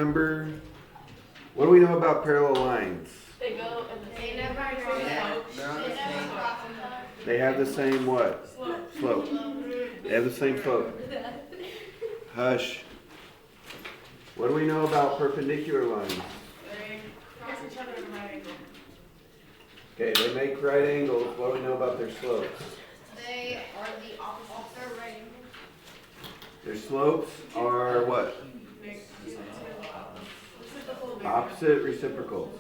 Number, what do we know about parallel lines? They go in the same They have the same what? Slope. They have the same slope. Hush. What do we know about perpendicular lines? They cross each other in right angle. Okay, they make right angles. What do we know about their slopes? They are the opposite of right angle. Their slopes are what? Opposite reciprocals.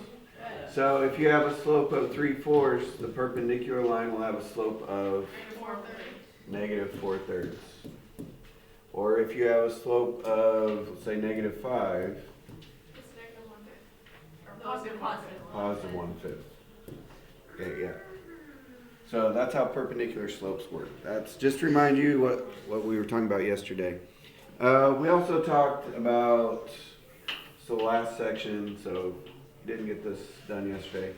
So if you have a slope of 3/4, the perpendicular line will have a slope of negative 4/3. Or if you have a slope of, let's say, negative 5, It's negative 1/5. Or positive 1/5. positive 1/5. Okay, yeah. So that's how perpendicular slopes work. That's just to remind you what we were talking about yesterday. We also talked about, so the last section, so didn't get this done yesterday.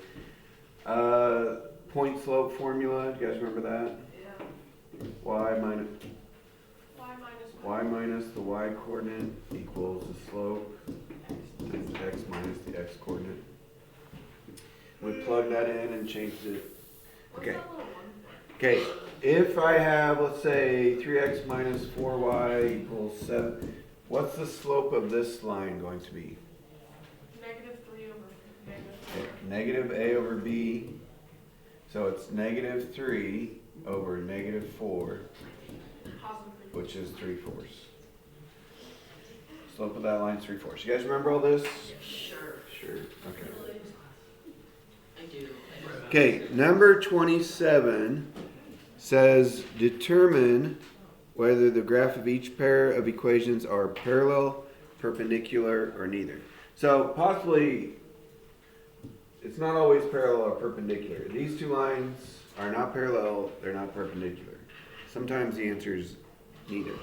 Point slope formula, you guys remember that? Yeah. Y minus Y minus the y coordinate equals the slope times x minus the x coordinate. We plugged that in and changed it. Okay. Okay, if I have, let's say, 3x minus 4y equals 7, what's the slope of this line going to be? negative 3 over negative 4. Okay, negative a over b, so it's negative 3 over negative 4, Positive 3. which is 3/4. Slope of that line is 3/4. You guys remember all this? Sure. Sure, okay. I do. Okay, number 27 says determine whether the graph of each pair of equations are parallel, perpendicular, or neither. So possibly it's not always parallel or perpendicular. These two lines are not parallel, they're not perpendicular. Sometimes the answer is neither.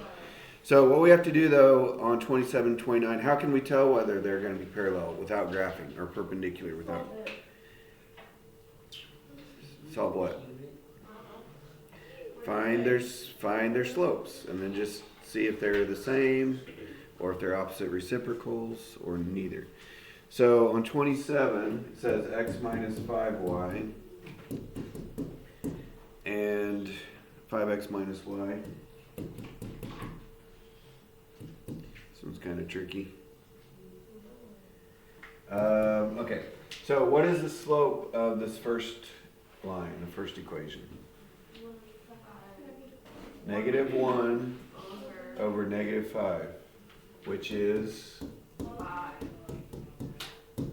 So what we have to do though on 27, 29, how can we tell whether they're going to be parallel without graphing or perpendicular without? Solve what? Find their slopes and then just see if they're the same or if they're opposite reciprocals or neither. So on 27 it says x minus 5y and 5x minus y. This one's kind of tricky. Okay, so what is the slope of this first line, the first equation? Negative 1 over negative 5, which is, 5.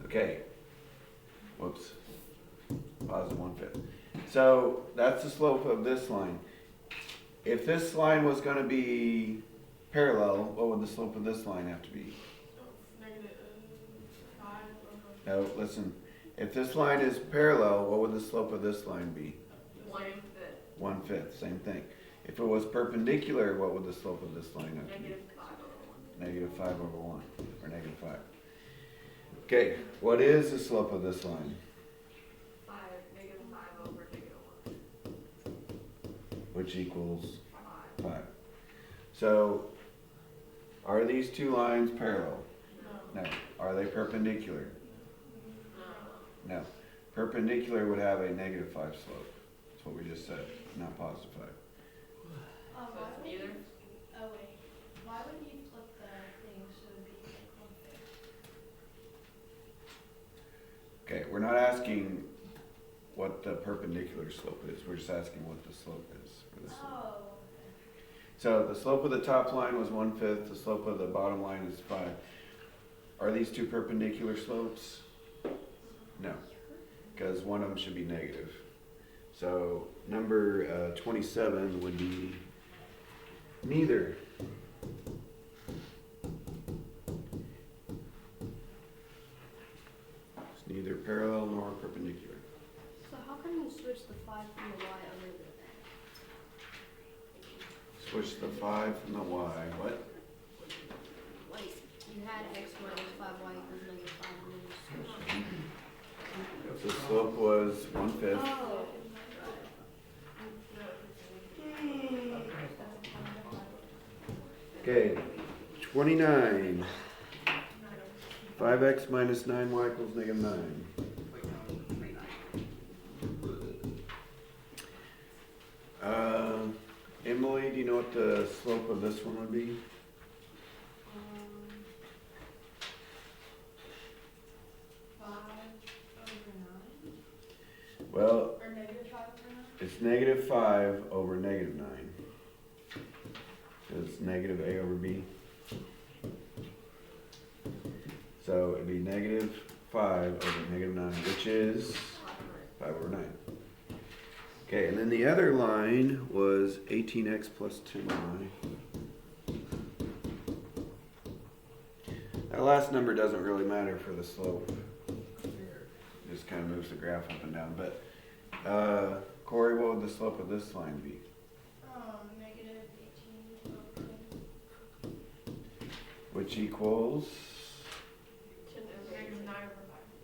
okay, whoops, positive 1/5. So that's the slope of this line. If this line was going to be parallel, what would the slope of this line have to be? Negative 5 over No, listen. If this line is parallel, what would the slope of this line be? 1/5. 1/5, same thing. If it was perpendicular, what would the slope of this line have to be? Negative 5 over 1. Negative 5 over 1, or negative 5. Okay, what is the slope of this line? 5, negative 5 over negative 1. Which equals 5. 5. So, are these two lines parallel? No. No. Are they perpendicular? No. No. Perpendicular would have a negative 5 slope. That's what we just said, not positive 5. So it's neither? Oh wait, why would you flip the thing so it'd be like 1/5? Okay, we're not asking what the perpendicular slope is. We're just asking what the slope is for this one. Oh. So the slope of the top line was 1/5. The slope of the bottom line is 5. Are these two perpendicular slopes? No, because one of them should be negative. So number 27 would be neither. It's neither parallel nor perpendicular. So how can you switch the 5 from the y over to the Switch the 5 from the y. What? Like, you had x minus 5y equals negative 5 and then you switched. If the slope was 1/5. Oh. Okay, 29. 5x minus 9y equals negative 9. Wait, no, 29. Emily, do you know what the slope of this one would be? 5/9? Well, Or -5/9? it's negative 5 over negative 9. So it's negative a over b. So it'd be negative 5 over negative 9, which is 5 over 9. Okay, and then the other line was 18x plus 10y. That last number doesn't really matter for the slope. It just kind of moves the graph up and down. But Corey, what would the slope of this line be? -18/10. Which equals, -9/5.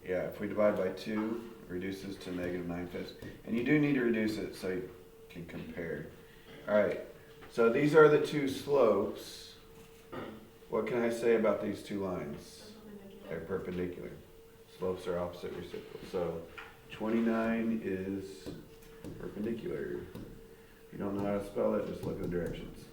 yeah, if we divide by 2, it reduces to negative 9/5. And you do need to reduce it so you can compare. Alright, so these are the two slopes. What can I say about these two lines? They're perpendicular. Slopes are opposite reciprocal. So 29 is perpendicular. If you don't know how to spell it, just look at the directions.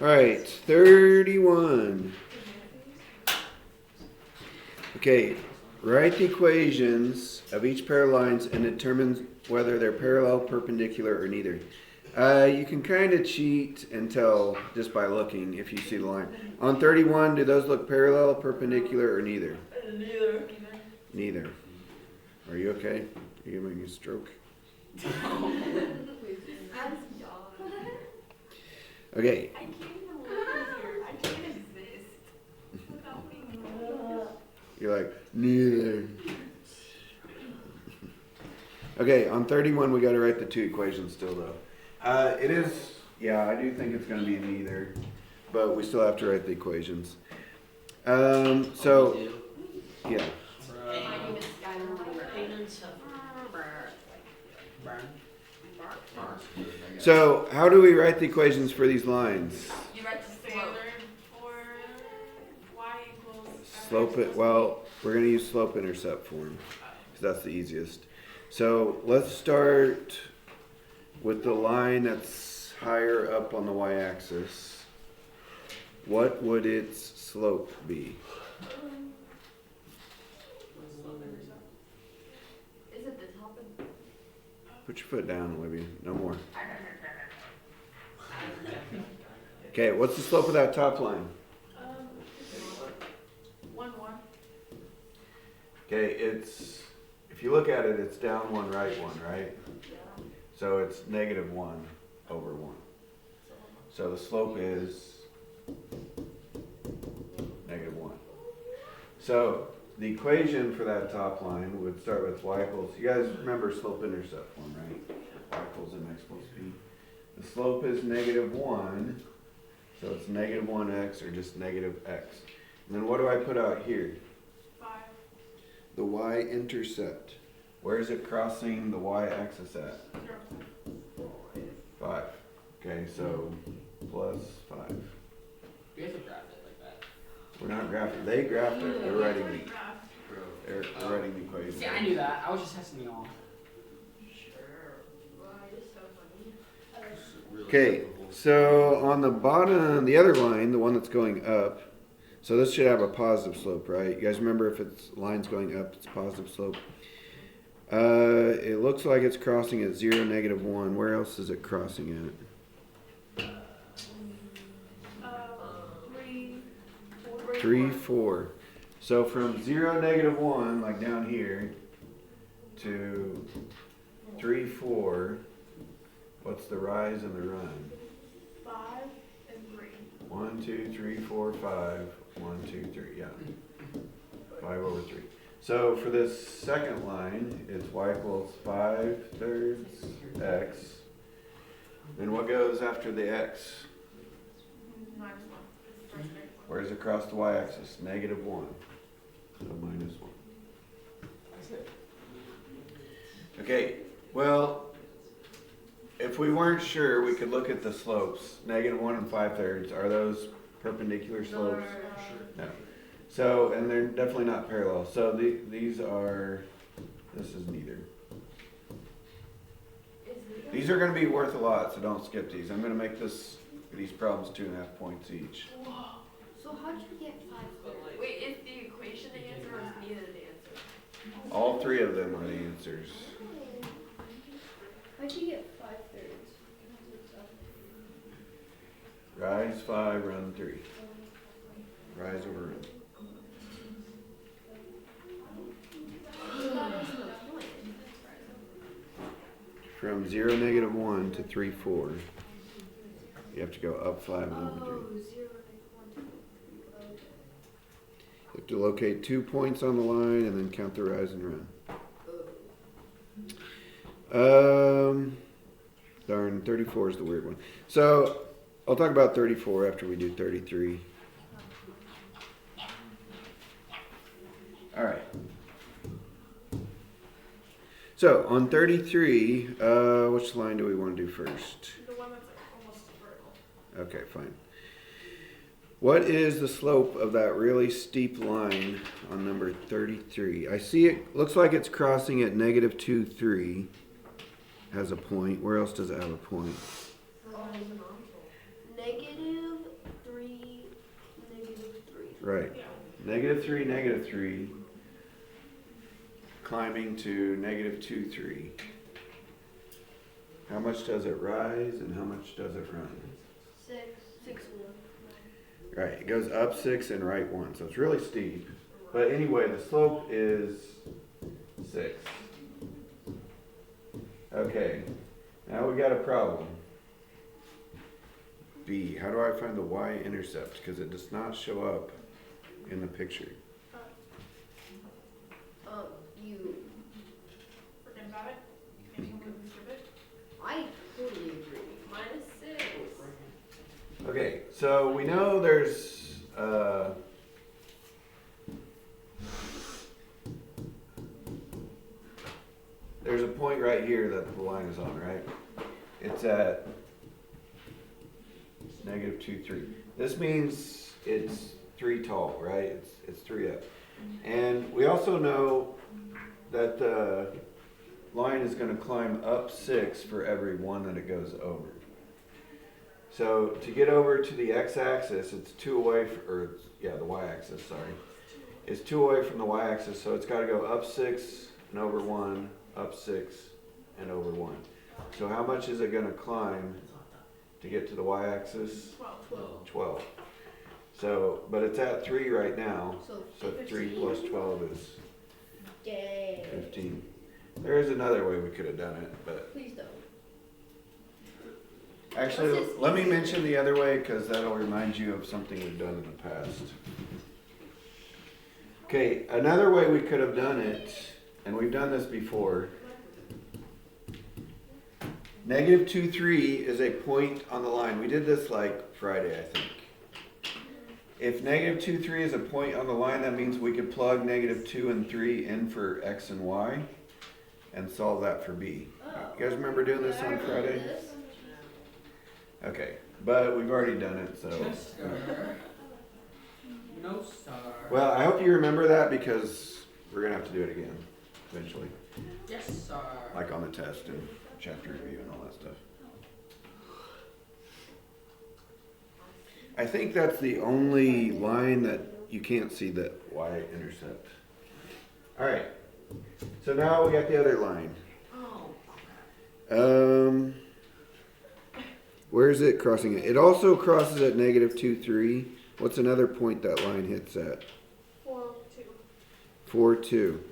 All right, 31. Okay, write the equations of each pair of lines and determine whether they're parallel, perpendicular, or neither. You can kind of cheat and tell just by looking if you see the line. On 31, do those look parallel, perpendicular, or neither? Neither. Neither. Are you okay? Are you having a stroke? Okay. I can't even live here. I can't exist without being You're like, neither. Okay, on 31, we got to write the two equations still, though. It is, yeah, I do think it's going to be neither, but we still have to write the equations. So, yeah. My name is Skylar. So, how do we write the equations for these lines? You write the slope. standard for y equals Slope it, well, we're going to use slope intercept form, because that's the easiest. So, let's start with the line that's higher up on the y-axis. What would its slope be? Is it the top of? Put your foot down, Olivia. No more. Okay, what's the slope of that top line? 1/1. Okay, it's, if you look at it, it's down 1, right 1, right? So it's negative 1 over 1. So the slope is negative 1. So the equation for that top line would start with y equals, you guys remember slope intercept form, right? Y equals mx plus b. The slope is negative 1, so it's negative 1x or just negative x. And then what do I put out here? 5. The y-intercept. Where is it crossing the y-axis at? 0. 5. Okay, so plus 5. We have to graph it like that. We're not graphing. They graphed it. They're writing Already the, graphed. they're writing the equation. See, I knew that. I was just testing you all. Okay, so on the bottom, the other line, the one that's going up, so this should have a positive slope, right? You guys remember if it's line's going up, it's a positive slope. It looks like it's crossing at 0, negative 1. Where else is it crossing at? 3, 4. So from 0, negative 1, like down here, to 3, 4, what's the rise and the run? 5 and 3. 1, 2, 3, 4, 5. 1, 2, 3. Yeah. 5 over 3. So for this second line, it's y equals 5 thirds x. Then what goes after the x? minus 1. It starts at -1. Where's across the y-axis? -1. So -1. That's it. Okay, well, if we weren't sure, we could look at the slopes. -1 and 5/3, are those perpendicular slopes? No. So, and they're definitely not parallel. So these are, this is neither. These are going to be worth a lot, so don't skip these. I'm going to make these problems 2.5 points each. So how'd you get 5/3? Wait, is the equation the answer or is neither the answer? All three of them are the answers. How'd you get 5/3? Rise 5, run 3. Rise over run. That is the point. From 0, -1 to 3, 4. You have to go up 5 and over 3. Oh, 0, -1, 2, 3. You have to locate 2 points on the line and then count the rise and run. Darn, 34 is the weird one. So, I'll talk about 34 after we do 33. All right. So, on 33, which line do we want to do first? The one that's like almost vertical. Okay, fine. What is the slope of that really steep line on number 33? I see it looks like it's crossing at -2, 3 has a point. Where else does it have a point? -3, -3. Right. Yeah. -3, -3. Climbing to -2, 3. How much does it rise and how much does it run? 6. Right, it goes up 6 and right 1, so it's really steep. But anyway, the slope is 6. Okay, now we got a problem. B, how do I find the y-intercept? Because it does not show up in the picture. You. Forget about it. Maybe you can skip it. I totally agree. -6. Okay, so we know there's a point right here that the line is on, right? It's at -2, 3. This means it's 3 tall, right? It's 3 up. And we also know that the line is going to climb up 6 for every 1 that it goes over. So to get over to the x-axis, it's 2 away, the y-axis, sorry. It's 2 away from the y-axis, so it's got to go up 6 and over 1, up 6 and over 1. So how much is it going to climb to get to the y-axis? 12. 12. So, but it's at 3 right now, So so 3 15? plus 12 is Dang. 15. There is another way we could have done it, but Please don't. actually, What's this? let me mention the other way because that'll remind you of something we've done in the past. Okay, another way we could have done it, and we've done this before. -2, 3 is a point on the line. We did this like Friday, I think. If -2, 3 is a point on the line, that means we could plug -2 and 3 in for x and y and solve that for b. You guys remember doing this on Friday? Okay, but we've already done it, so. Yes, sir. No, sir. Well, I hope you remember that because we're gonna have to do it again eventually, Yes, sir. like on the test and chapter review and all that stuff. I think that's the only line that you can't see the y-intercept. All right, so now we got the other line. Oh. Where is it crossing it? It also crosses at -2, 3. What's another point that line hits at? 4, 2. 4, 2.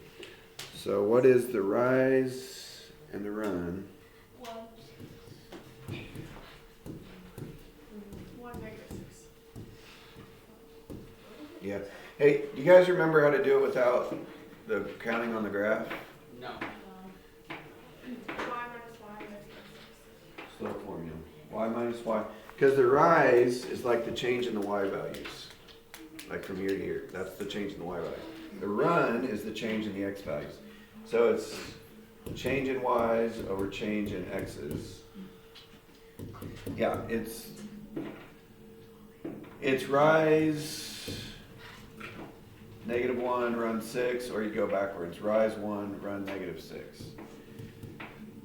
So what is the rise and the run? 1. 1 -6. Yeah. Hey, do you guys remember how to do it without the counting on the graph? No. Y minus y is Slope formula. Y minus y. Because the rise is like the change in the y values. Like from year to year. That's the change in the y values. The run is the change in the x values. So it's change in y's over change in x's. Yeah, it's rise -1, run 6, or you go backwards. Rise 1, run -6.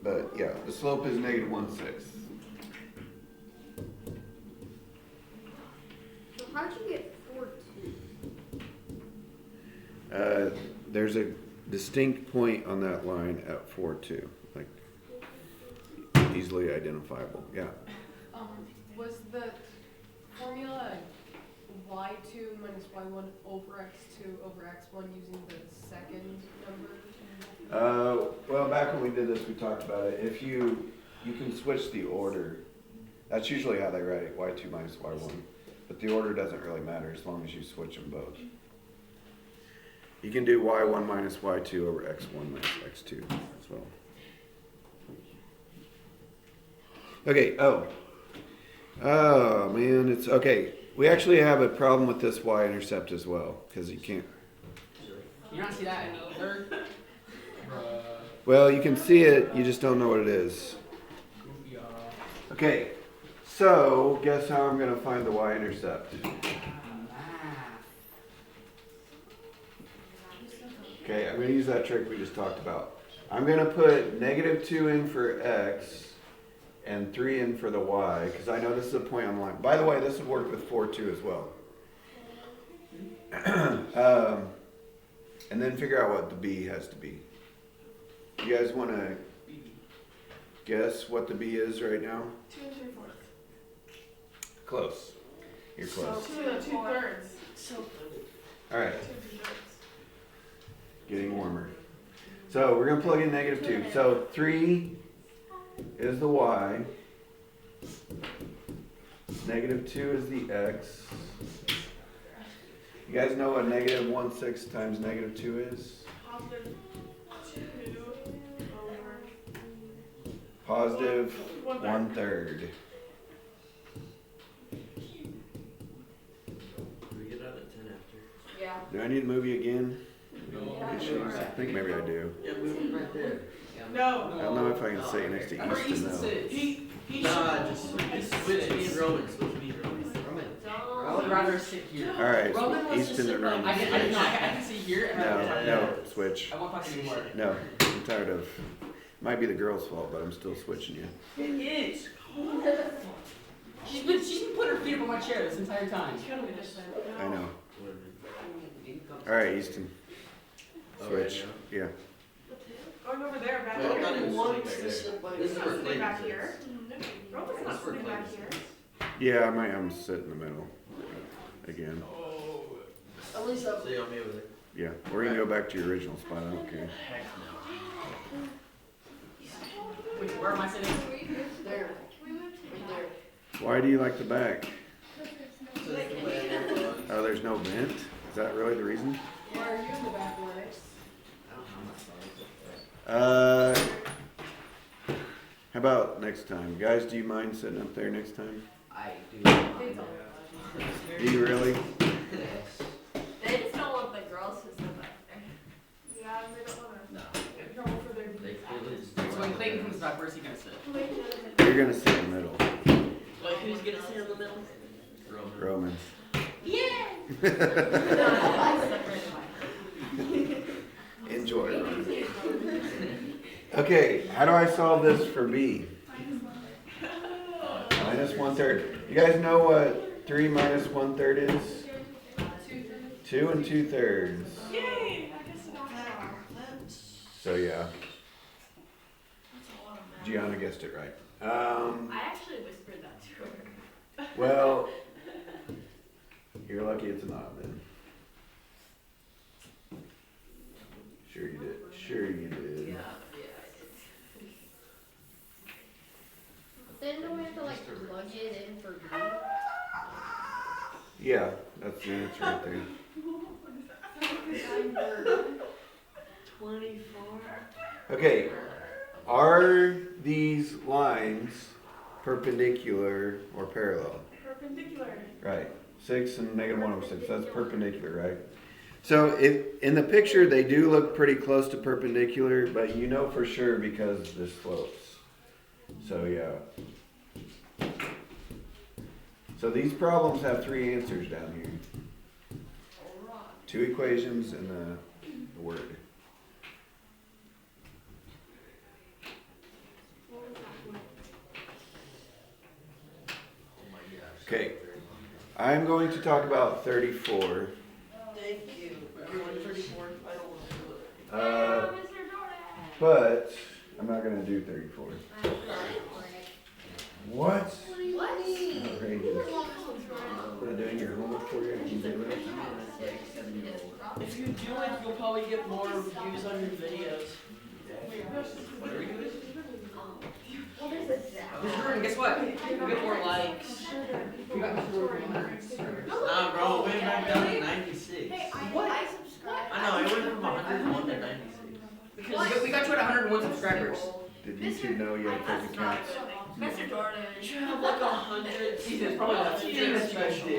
But yeah, the slope is -1/6. So how'd you get 4-2? There's a distinct point on that line at 4-2, like easily identifiable. Yeah. Was the formula y2 minus y1 over x2 over x1 using the second number? Well, back when we did this, we talked about it. If you can switch the order. That's usually how they write it, y2 minus y1. But the order doesn't really matter as long as you switch them both. You can do y1 minus y2 over x1 minus x2 as well. Okay, oh man, it's okay. We actually have a problem with this y-intercept as well, because you can't. You not see that in either? Well, you can see it, you just don't know what it is. Goofy, Okay, so guess how I'm going to find the y-intercept? Okay, I'm going to use that trick we just talked about. I'm going to put -2 in for x and 3 in for the y, because I know this is a point on the line. By the way, this would work with 4-2 as well. And then figure out what the b has to be. You guys want to guess what the b is right now? 2 3/4. Close. You're close. 2 2/3. All right, 2 2/3. getting warmer. So we're going to plug in -2. So 3 is the y. -2 is the x. You guys know what -1/6 times -2 is? Positive 2 over. Positive 1/3. 1/3. We get out at 10 after. Yeah. Do I need to move you again? Yeah. Issues? I think maybe I do. Yeah, move it right there. No. I don't know if I can sit next to Where Easton Easton though. sits. He Nah, should. just switch me and Roman. Switch me and Roman. I would rather sit here. All right, Roman wants to Easton sit and like- Roman. I can see here. And No, switch. I won't talk anymore. No, I'm tired of. Might be the girl's fault, but I'm still switching you. It is. She's been putting her feet up on my chair this entire time. I know. All right, Easton. Switch. Yeah. Going over there, back Well, I thought it here. was One sitting right there. Roman's This is not where sitting Clayton back sits. here. Roman's not That's where sitting back Clayton here. Yeah, I might. I'm sit in the middle again. At least I'll see on me over there. Yeah, or you can go back to your original spot. I don't care. Heck no. Wait, where am I sitting? There. Right there. Why do you like the back? So that's the way I look. Oh, there's no vent. Is that really the reason? Why are you in the back, Lennox? I don't know my size. How about next time, guys? Do you mind sitting up there next time? I do. Do you really? They just don't want the girls to sit back there. Yeah, they don't wanna. No. Get trouble for their. They clearly just So don't when want Clayton to. comes back, where's he gonna sit? You're gonna sit in the middle, Like, who's gonna sit in the middle? Roman. Roman. Enjoy, Roman. Okay, how do I solve this for b? -1/3. You guys know what 3 minus 1/3 is? 2 2/3. Yay! I guess I don't know. So yeah, Gianna guessed it right. I actually whispered that to her. Well, you're lucky it's not then. Sure you did. Sure you did. Then do we have to like plug it in for B? Yeah, that's the answer right there. 24. Okay, are these lines perpendicular or parallel? Perpendicular. Right. 6 and negative 1 over 6. That's perpendicular, right? So in the picture, they do look pretty close to perpendicular, but you know for sure because this slopes. So yeah. So these problems have 3 answers down here. 2 equations and the word. Okay. I'm going to talk about 34. Thank you. Everyone 34. I don't want to do it. Uh, but I'm not going to do 34. What? What? Outrageous. I'm not doing your homework for you. Can you do that? If you do it, you'll probably get more views on your videos. Mr. Jordan, guess what? You get more likes. You got Mr. Jordan. Nah, bro, it went back down to 96. I subscribe. I know, it went from 101 to 96. Because we got you at 101 subscribers. Did you two know you had to take accounts? Mr. Jordan. You should have like 100. Jesus, probably not. Just special.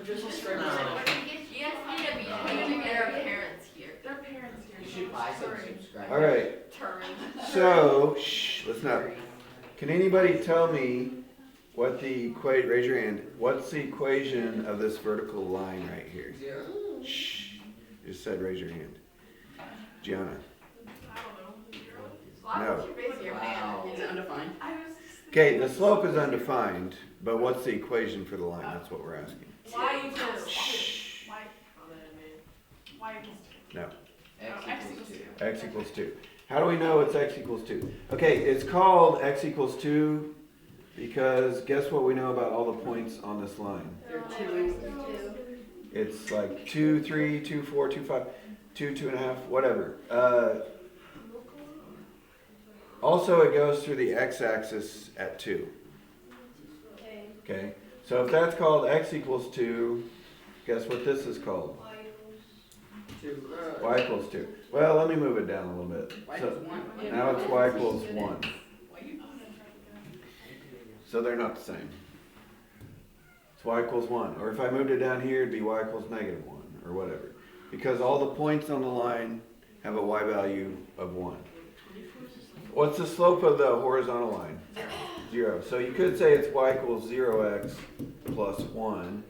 Just subscribe. You guys need to be get our parents here. Their parents here. You should buy some Sorry. subscribers. All right. Turn. So, let's not. Can anybody tell me what the equate? Raise your hand. What's the equation of this vertical line right here? 0. Shh. Just said raise your hand. Gianna. Why No. would you raise your hand? Is it undefined? Okay, the slope is undefined, but what's the equation for the line? That's what we're asking. Y equals Shh. Y. Y equals 2. No. X equals 2. X equals 2. How do we know it's x equals 2? Okay, it's called x equals 2 because guess what we know about all the points on this line? They're 2. It's like 2, 3, 2, 4, 2, 5, 2, 2.5, whatever. Also, it goes through the x-axis at 2. Okay, so if that's called x equals 2, guess what this is called? 2. Y equals 2. Well, let me move it down a little bit. Y So equals 1. now it's y equals 1. So they're not the same. It's y equals 1. Or if I moved it down here, it'd be y equals negative 1 or whatever. Because all the points on the line have a y value of 1. What's the slope of the horizontal line? 0. So you could say it's y equals 0x plus 1,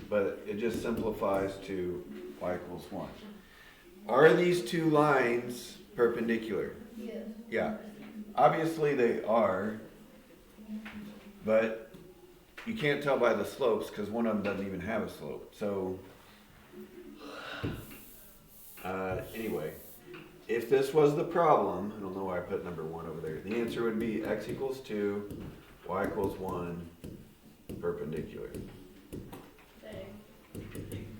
but it just simplifies to y equals 1. Are these two lines perpendicular? Yes. Yeah. Obviously they are, but you can't tell by the slopes because one of them doesn't even have a slope. So, anyway, if this was the problem, I don't know why I put number 1 over there. The answer would be x equals 2, y equals 1, perpendicular.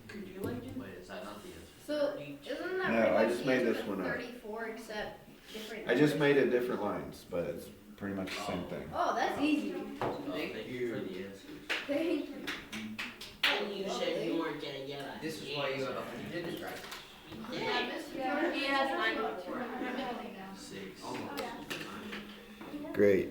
Could you like do? Wait, is that not the answer? So, isn't that No, pretty I much just the made answer this to one up. 34 except different I just numbers? made it different lines, but it's pretty much the same thing. Oh, that's easy. Oh, thank you for the answers. Thank you. And you said you weren't gonna get us. This is why you have 100 subscribers. He has 94. 6. Great.